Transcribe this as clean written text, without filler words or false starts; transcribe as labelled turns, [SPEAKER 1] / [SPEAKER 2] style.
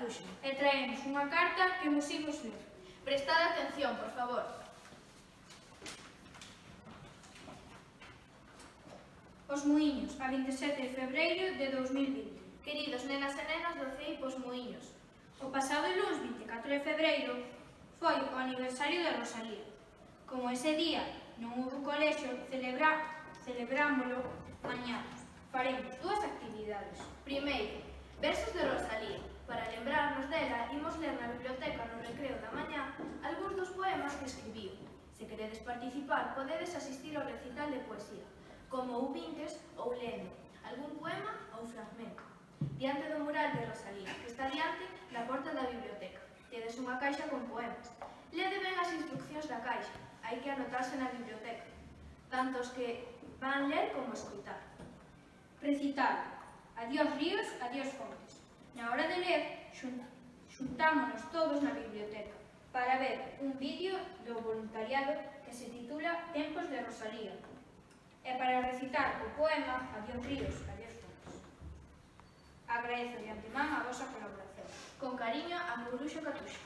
[SPEAKER 1] Catuxe.
[SPEAKER 2] E traemos unha carta que vos imos ler.
[SPEAKER 1] Prestad atención, por favor.
[SPEAKER 2] Os Muíños, a 27 de febreiro de 2020.
[SPEAKER 1] Queridos nenas e nenas do CEIP Os Muíños,
[SPEAKER 2] O pasado luns 24 de febreiro foi o aniversario de Rosalía. Como ese día non houve colexio, celebrámolo mañá. Faremos dúas actividades.
[SPEAKER 1] primeiro, versos de Rosalía. Para lembrarnos dela, imos ler na biblioteca no recreo da mañá algúns dos poemas que escribiu. Se queredes participar, podedes asistir ao recital de poesía, como ouvintes ou lendo algún poema ou fragmento, diante do mural de Rosalía, que está diante da porta da biblioteca. Tedes unha caixa con poemas. Lede ben as instruccións da caixa, hai que anotarse na biblioteca, tanto os que van ler como escoitar.
[SPEAKER 2] Recital. Adiós ríos, adiós fontes. Na hora de ler, xuntámonos todos na biblioteca para ver un vídeo do voluntariado que se titula Tempos de Rosalía e para recitar o poema Adiós ríos, adiós fontes. Agradezo de antemán a vosa colaboración.
[SPEAKER 1] Con cariño, a Mouruxo Catuxe.